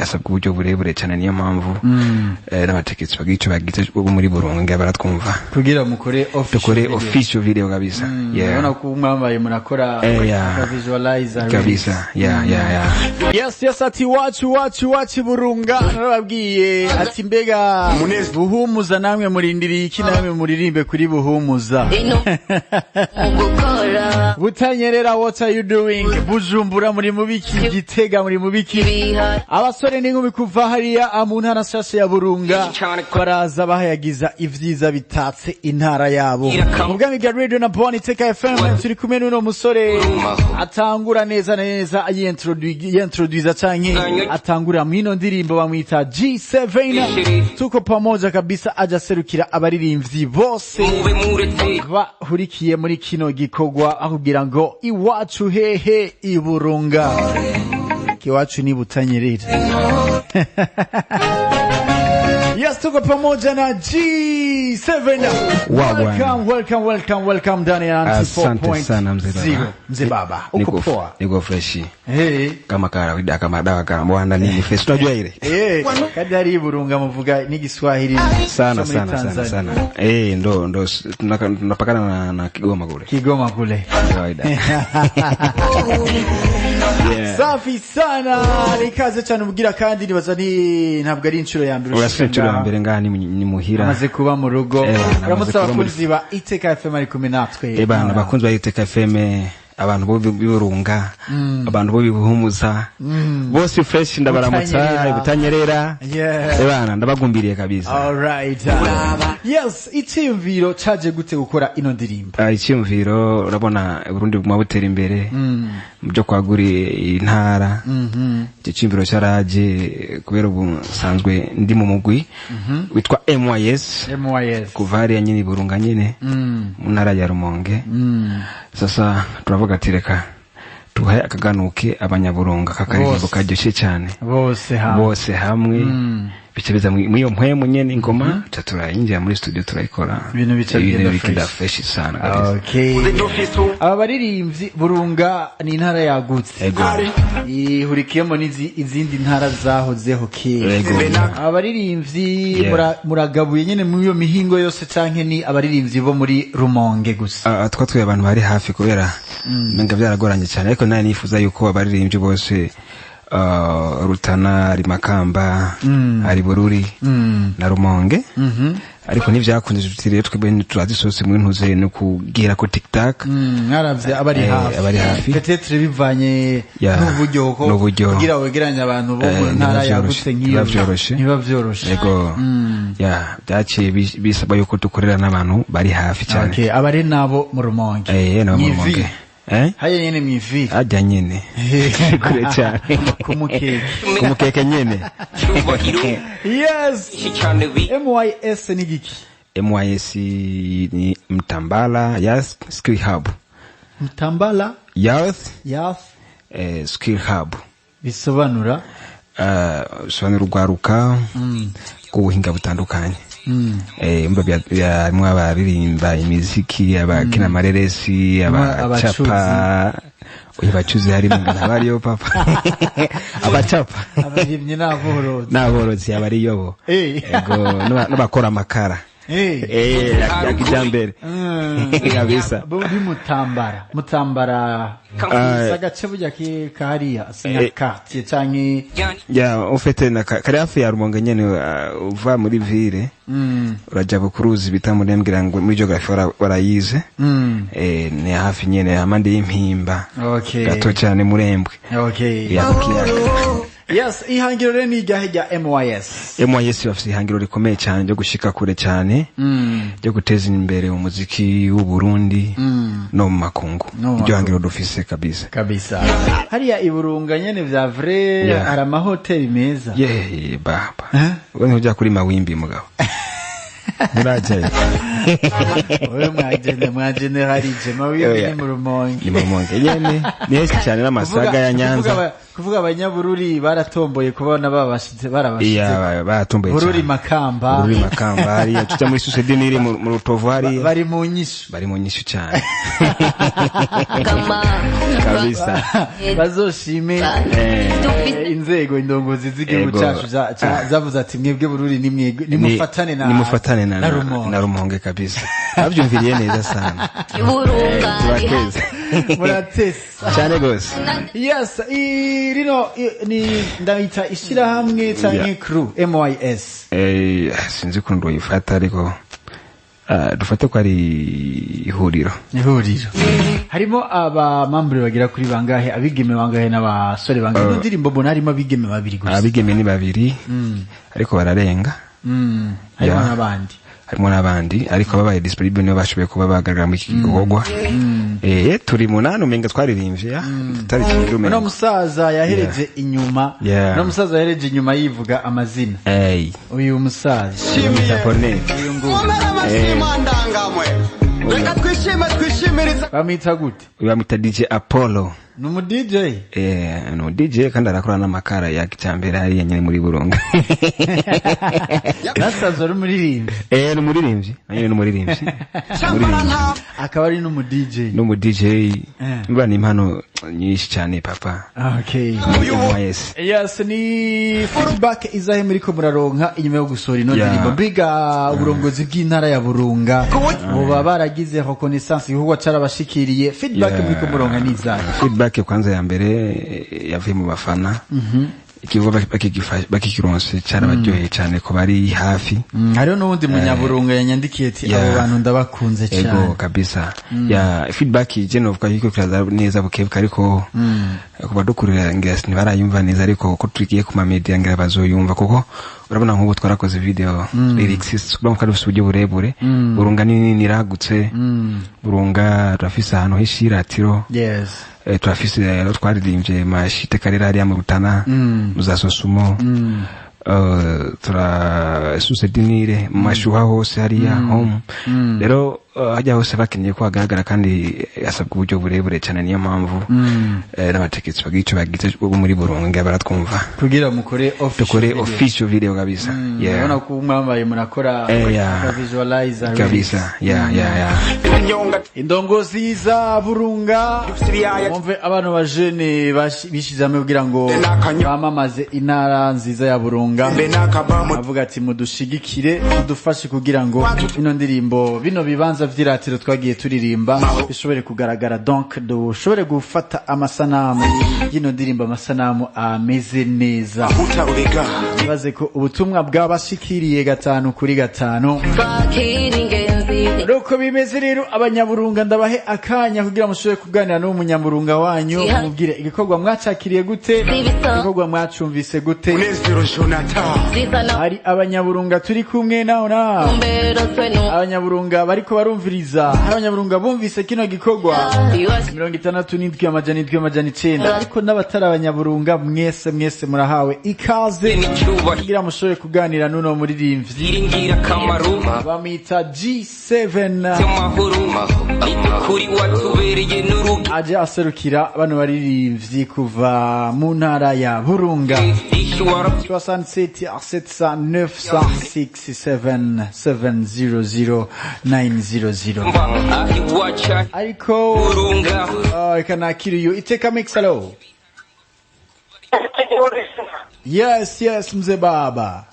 asabwa uburyo burebure cyane niyo mpamvu n'abategetsi bagice bagize bo muri Burunga baratwumva kugira mukore official video kabisa. Ubona ko mwambaye murakora visualizer kabisa. Yes ati wacu Burunga narababwiye ati mbega buhumuza namwe murindiriye iki namwe muririmbe kuri buhumuza. Butanyerera, what are you doing? Bujumbura muri mubiki, Gitega muri mubiki. Abasore n'inkumi kuva hariya mu ntara nshasha ya Burunga baraza bahayagiza ivyiza bitatse intara yabo. Ubwami bwa Radio na Boni Teka FM turi kumwe n'uno musore atangura neza yintroduce canke atangura mwino ndirimbo bamwita G7. Tuko pamoja kabisa aja serukira abaririmvyi bose bahurikiye muri kino gikogwa akubwira ngo iwacu hehe iburunga kiwacu ni Butanyerera. Yes, tuko pamoja na G7. Welcome ndani ya 94.0. Mzee baba, uko poa? Niko fresh. Kama kawaida kama dawa kama bwana nini fresh unajua ile? Kadari Burunga muvuga ni Kiswahili sana. Ndo tunapakana na Kigoma kule. Kawaida. Safi sana. Nikaze cyane ubwira kandi nibazani ntabwo ari inshuro ya mbere mbere ngani ni muhira amaze kuba mu rugo. Uramutse abakunzi ba Iteka FM ari kumwe natwe. Bana bakunzi ba Iteka FM abantu bo Burunga abantu bo bibuhumuza bose fresh ndabaramutsa Butanyerera. Bana ndabagumbiriye kabisa. All right. Yes, icyumviro caje gute gukora ino ndirimbo? Icyumviro urabona Burundi buguma butera imbere byo kwaguri intara. Icyumviro cyaraje kubera ubu sanzwe ndi mu mugwi witwa MYS kuva hariya nyine Burunga nyine mu ntara ya Rumonge. Sasa turavuga ati reka tuhaye akaganuke abanyaburunga kakaririmbo kajyoshe cyane bose hamwe bicebeza mwiyo mpwemu nyene ingoma turayinjira muri studio turayikora ibintu bicagenda fresh sana kabisa. Okay, abaririmbyi Burunga ni intara yagutse ihurikiyemo izindi ntara zahozeho kera. Abaririmbyi muragabuye nyene mu iyo mihingo yose canke ni abaririmbyi bo muri Rumonge gusa? Twatwe abantu bari hafi kubera menga byaragoranye cyane ariko naye nifuza yuko abaririmbyi bose Rutana ari Makamba ari Bururi na Rumonge ariko nivyakunze tutiriye twebwe turazisose mu ntuze no kugira ko TikTok ngaravye abari hafi peut-être bivanye n'uburyo kugira wegeranye abantu bo mu ntara yagutse nk'iyo niba vyoroshe. Yego byaciye bisaba yuko dukorera n'abantu bari hafi cyane. Okay, abari nabo mu Rumonge no mu Rumonge haya nyene mwivi ajya nyene kure cyane kumukeke nyene. Yes, MYS ni giki? MYS ni Mtambala Youth Skill Hub. Mtambala Youth Skill Hub bisobanura urwaruka ku buhinga butandukanye. Mwa baririmba imiziki abakina amareresi abacapa bacuze hari mu bariyo papa abacapa abavimye n'aborozi abariyo bo n'abakora amakara yakijambere kabisa. Buri Mutambara agace burya kariya asinya quartier canke ufite na kari hafi ya Rumonge nyene uva muri ville uraja bukuruzi bita muri mbwira ngo muri geography warayize ni hafi nyene amande y'impimba gato cyane murembwe. Yes, ihangiro rero ni igahejya MYS bafite ihangiro rikomeye cyane ryo gushika kure cyane ryo guteza imbere umuziki w'u Burundi no mu makungu. Ryo hangiro dufise kabisa. Hariya iburunga nyene vya vrai ara mahoteli meza. Baba. Wewe unajya kuri mawimbi mugabo. murajaye Oyo mwageneralije mawiye ni mu Rumonge nyene nese cyane n'amasaga ya Nyanza kuvuga abanyabururi baratomboye kubona babashitse baratomboye Bururi Makamba hariya tuja muri societe niri mu Rutovu hariya bari mu nyishu cyane kabisa bazoshime inzego indongozi z'igihugu cyacu zavuze ati mwebwe Bururi nimufatane na Rumonge kabisa abyumviriye neza sana turateza muratesa cyane gose. Yes, rino ni ndabita ishira hamwe cyane crew MYS sinzi ko ndo yifata ariko dufate ko ari ihuriro harimo aba membre bagira kuri bangahe abigeme bangahe n'abasore bangahe ndirimbo mbona harimo abigeme babiri gusa abigeme ni babiri ariko bararenga harimo n'abandi ariko babaye disponible niyo bashoboye kuba bagaragara muri iki gikorwa turi munani umenga twaririmbye tutari kirume no musaza yahereje inyuma no musaza yahereje inyuma yivuga amazina uyu musaza Japonese reka twishimiriza bamita gute bamita DJ Apollo numu DJ no DJ kandi arakora n'amakara ya kicyambere hariya nyine muri Burunga nasaza ari umuririmbyi n'umuririmbyi nyine n'umuririmbyi akaba ari n'umu DJ mbana impano nyinshi cyane papa yes ni feedback izahe muri ko muraronka inyuma yo gusora ino ndirimbo biga uburongozi bw'intara ya Burunga bo baragize reconnaissance ihuwa carabashikiriye feedback muri ko muronka nizahe feedback kwanza ya mbere yavuye mu bafana ikivuga bakikironse cyarabaryoheye cyane ko bari hafi hariho n'ubundi munyaburunga yanyandikiye ati abo bantu ndabakunze cyane ego kabisa ya feedback igeno vuga yuko kiraza neza bukebuka ariko kuba dukurira ngira ntibarayumva neza ariko ko tugiye ku media ngira bazoyumva kuko urabona nk'ubu twarakoze video lyrics ubwo kandi ufite burebure Burunga nini ragutse Burunga turafise ahantu hishiratiro turafise twaririmbye mashite karera hariya mu Rutana muzasosumo susedinire mashuha hose hariya home rero hajya hose bakeneye ko hagaragara kandi yasabwa uburyo burebure cyane niyo mpamvu n'abategetsi bagice bagize muri Burunga baratwumva kugira mukore official video kabisa ubona ko mwambaye murakora visualizer kabisa indongozi za Burunga umve abantu bajene bishizame kugira ngo bamamaze intara nziza ya Burunga avuga ati mudushigikire mudufashe kugira ngo ino ndirimbo bino bibanza vyiratiro twagiye turirimba bishobore kugaragara donc dushobore gufata amasanamu y'ino ndirimbo amasanamu ameze neza baze ko ubutumwa bwabashikiriye 5 kuri 5 roko bimeze rero abanyaburunga ndabahe akanya kugira mushobore kuganira no munyamburunga wanyu mubwire igikorwa mwacakiriye gute igikorwa mwacumvise gute hari abanyaburunga turi kumwe naho abanyaburunga bariko barumviriza hari abanyaburunga bumvise kino gikorwa 67 ariko n'abatari abanyaburunga mwese murahawe ikaze kugira mushobore kuganira nuno muririmbyi bamita G7 aje aserukira bano baririmbyi kuva mu ntara ya Burunga 67 700 900 ariko kanakiriyo iteka mix hello yes mzee baba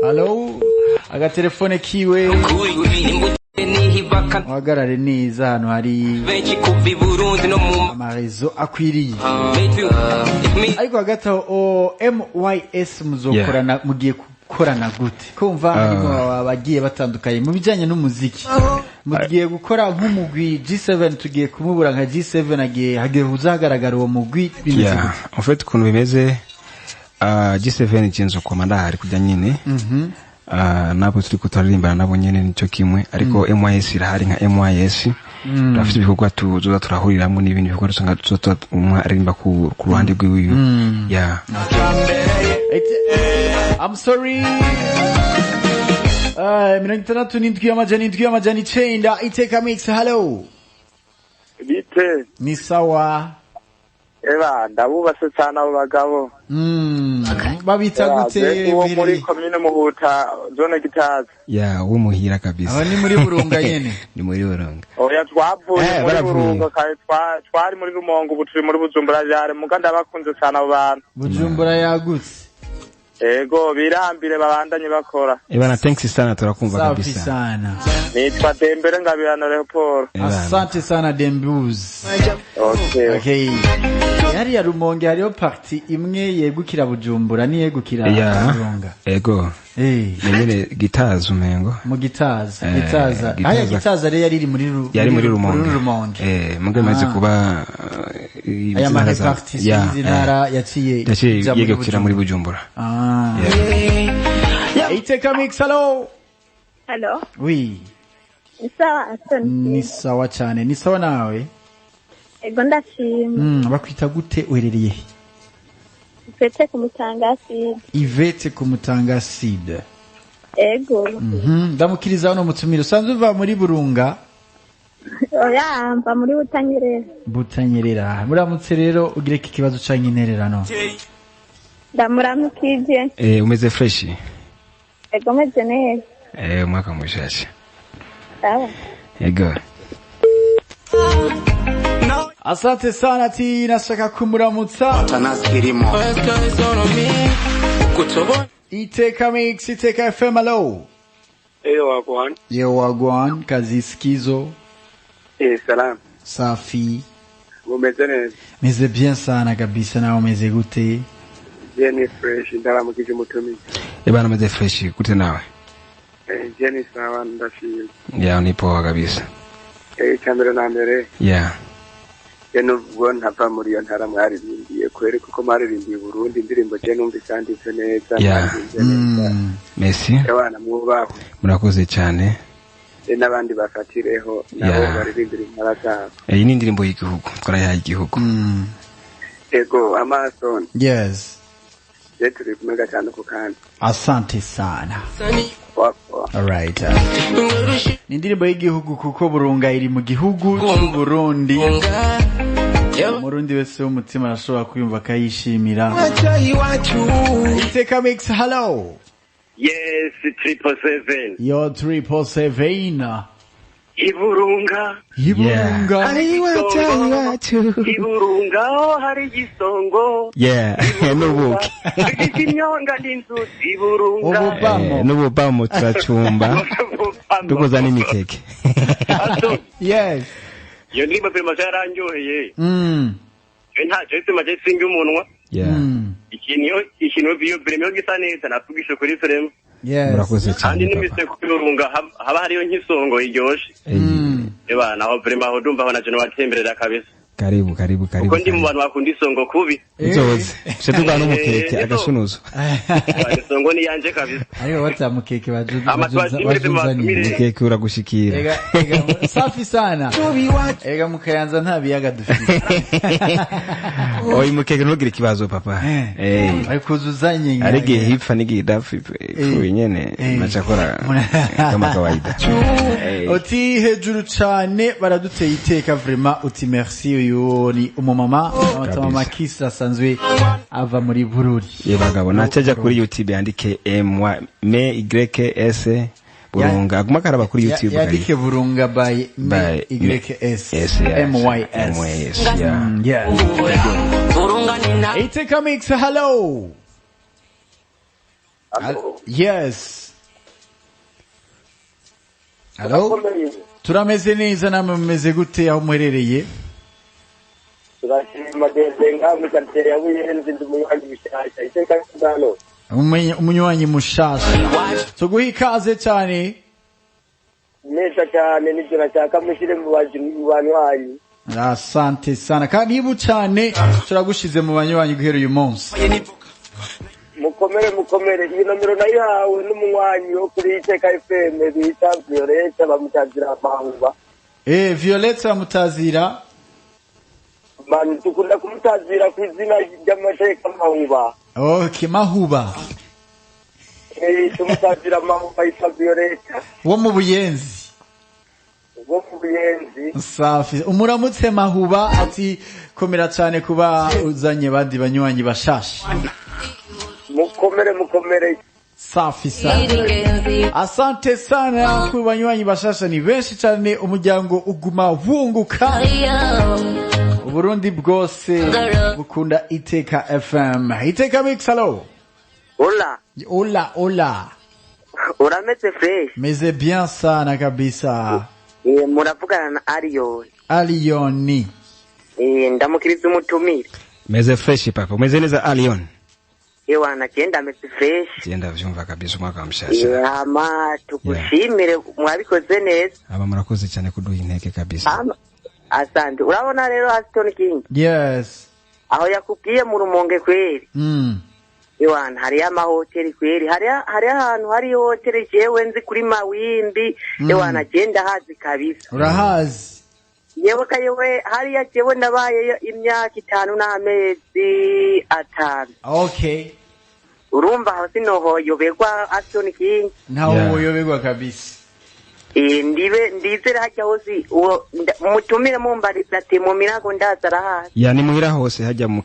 hello aga telefone kiwe wagarare neza hano hari amarezo akwiriye ariko hagati aho MYS muzokorana mugiye gukorana gute kumva harimo abagiye batandukanye mu bijyanye n'umuziki mugiye gukora nk'umugwi G7 tugiye kumubura nka G7 hagiye uzagaragara uwo mugwi bimeze gute en fait ukuntu bimeze G7 kinzo komanda hari kujya nyine nabo turi kutaririmba nabo nyene nicyo kimwe ariko MYS irahari nka MYS turafite ibikorwa tuzoza turahuriramo n'ibindi bikorwa usanga tuzoza umwaririmba ku ruhande rw'iwiwe I'm sorry amajani chenda Iteka Mix. Hello. Bite. Ni sawa. Eba ndabubase cyane abo bagabo. Babita gute uwo muri commune Muhuta zone Gitaza. Ya umuhira kabisa. Aba ni muri Burunga nyene. Ni muri Burunga. Oya twavuye muri Burunga kandi twari muri Rumongo buturi muri Bujumbura byare muganda bakunze cyane abo bantu. Bujumbura yagutse. Ego birambire babandanye bakora. Ebana thanks sana turakumva kabisa. Safi sana. Nitwa Dembere Ngabirano Leopold. Asante sana Dembuz. Okay. Yari ya Rumonge hariyo party imwe yegukira Bujumbura ni yegukira Burunga. Ego. Nyene Gitaza umengo. Mu Gitaza. Aya Gitaza rero yari muri Rumonge. Muge maze kuba aya ma party zinara yaciye yegukira muri Bujumbura. Iteka Mix. Hello. Hello. Oui. Ni sawa cyane. Ni sawa nawe? Ego ndashimye. Bakwita gute uherereye? Ivete ku Mutangaside. Ivete ku Mutangaside. Ego. Ndamukiriza hano mutumiro. Sanzwe uva muri Burunga? Oya, mva muri Butanyerera. Muramutse rero ugire iki kibazo canke intererano? Ndamuramukije. Umeze fresh? Ego meze neza. Umwaka mushasha. Sawa. Ego. Asante sana ati nashaka kumuramutsa. Iteka Mix, Iteka FM. Hello. Wagwan. Kazi Skizo. Salam. Safi. Umeze neza? Meze bien sana kabisa, na umeze gute? Jenny fresh ndaramukije mutumije. Ebana meze fresh gute nawe? Jenny sawa ndashimye. Ya nipo kabisa. Kamera na mbere. Ya. Yeno ubwo ntava muri yo ntara mwaririmbiye kwere kuko mwaririmbiye Burundi indirimbo je numva sanditse neza. Ya. Merci. Abana mubaho. Murakoze cyane. N'abandi bafatireho nabo baririmbira intara zabo. Iyi ni indirimbo y'igihugu, twarayaha igihugu. Ego Amazon. Yes. Turi kumega cyane ku kandi. Asante sana. Alright. Ni indirimbo y'igihugu kuko Burunga iri mu gihugu cy'u Burundi. Murundi wese w'umutima arashobora kuyumva akayishimira. Iteka Mix. Hello. Yes, 777. Yo 777. Iburunga. Ari wacu. Iburunga hari gisongo. Nubuki. Ikinyonga n'inzuzi Iburunga. N'ububamo turacumba. Dukoza n'imikeke. Yes. Yo ndimo pema yaranyoheye. Nta cyese maje singa umunwa. Ikintu biyo premium gisa neza navugisha kuri frame. Murakoze cyane. Kandi nimise kubirunga haba hariyo nk'isongo iryoshe. Eba naho vraiment aho ndumva aho naje watemberera kabisa. Karibu. Uko ndi mu bantu bakunda isongo kubi. Nzoze. Shetuga n'umukeke agashunuzo. Isongo ni yanje kabisa. Ariyo watamukeke bajuza. Mukeke uragushikira. Ega safi sana. Ega mukayanza nta biyaga dufite. Oyi mukeke ntugire ikibazo papa. Ari kuzuzanye. Arige hipfa nigi dafi nyene nachakora kama kawaida. Oti hejuru cyane baraduteye iteka vraiment uti merci uyu ni umumama mama Kisa sanzwe ava muri Bururi. Bagabo nacaja kuri YouTube yandike MYS Burunga aguma karaba kuri YouTube yandike Burunga by MYS. Iteka Mix. Hello. Yes. Hello. Turameze neza namwe mumeze gute aho muherereye? Turashima dezenga mu kantere yabuyenze ndumuyanyi bishasha iteka ndano. Umunywanyi mushasha. So guhikaze cyane. Neza cyane nibyo nashaka mushire mu banywanyi. Asante sana kandi ibu cyane turagushize mu banywanyi guhera uyu munsi. Mukomere iyi nomero nayo hawe n'umunywanyi wo kuri Iteka FM bita Violette bamutazira Mahuba. Violette bamutazira man tukunda kumutazira ku izina ry'amateka Mahuba. Okay, Mahuba. tumutazira mama Faisa Violeta. wo mu Buyenzi. Wo mu Buyenzi. Safi. Umuramutse Mahuba ati komera cyane kuba uzanye bandi banywanyi bashasha. Mukomere. Safi sana. Asante sana ku banywanyi bashasha ni benshi cyane umuryango uguma wunguka. Uburundi bwose bukunda Iteka FM. Iteka Mix, hello. Hola. Urameze fresh? Meze bien sana kabisa. Muravugana na Alioni. Ndamukiriza umutumire. Meze fresh papa. Meze neza Alion. Ewa nagenda meze fresh. Genda vyumva kabisa umwaka mshasha. Ama tukushimire mwabikoze neza. Aba murakoze cyane kuduha intege kabisa. Asante. Urabona rero Aston King? Yes. Aho yakubwiye mu Rumonge kweri. Ewana hari amahoteli kweri. Hari ahantu hari hoteli jewe nzi kuri Mawimbi. Ewana genda hazi kabisa. Urahazi. Yewe hariya jewe nabaye imyaka 5 n'amezi 5. Okay. Urumva aho sinohoyoberwa Aston King. Ntawo yoberwa kabisa. Ndizera hajya hose mutumire mumbariza ati mu Minago ndazara hasi. Yani muhira hose hajya mu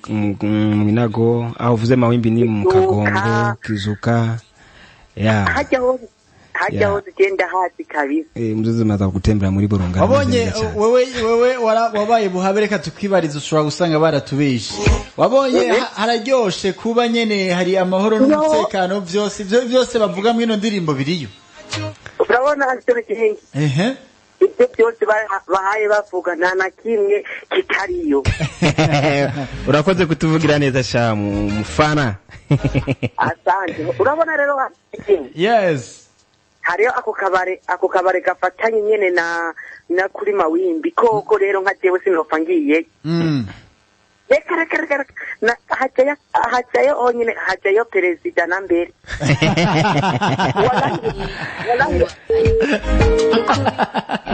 Minago aho uvuze Mawimbi ni mu Kagombo Kizuka. Hajya hose genda hasi kabisa. Muzize maza gutembera muri Burunga. Wabonye wewe wabaye buhabereka tukwibariza ushobora gusanga baratubeshe. Wabonye hararyoshe kuba nyene hari amahoro n'umutekano byose bavuga mu ino ndirimbo biriyo. Urabona Aston King? Ibyo byose bahaye bavuga nta kimwe kitariyo. Urakoze kutuvugira neza shamu mufana. Asante. Urabona rero Yes. Hariyo ako kabare gafatanye nyene na kuri Mawimbi koko rero nka jewe sinopfa ngiye. Reka hajayo onyine hajayo perezida na mbere.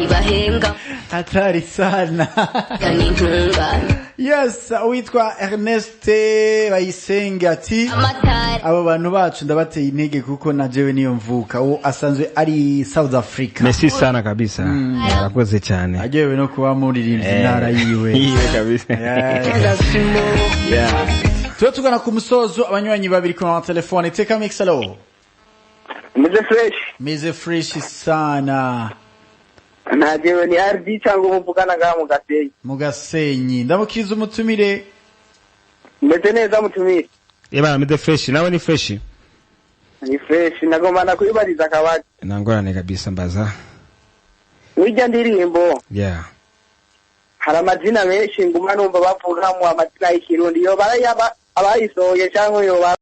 Ibahenga hatari sana. Yes, uitwa Ernest Bayisenga ati abo bantu bacu ndabateye intege kuko na jewe niyo mvuka uwo asanzwe ari South Africa. Messi sana kabisa. Arakoze cyane. Ajewe no kuba muririmbyi ntara yiwe. Kabisa. Tuwe tugana ku musozo abanywanyi babiri ku telefone. Iteka Mix, hello. Meze fresh sana. Najewe ni RD cyangwa muvugana ga mu Gasenyi. Ndamukiriza umutumire. Meze neza mutumire. Meze fresh nawe ni fresh. Ni fresh nagomba kwibariza kabati. Nangorane kabisa mbaza. Wijya ndirimbo. hari amazina menshi nguma numva bavuga mu amazina y'ikirundi yo barayaba abayisohoye cyangwa yo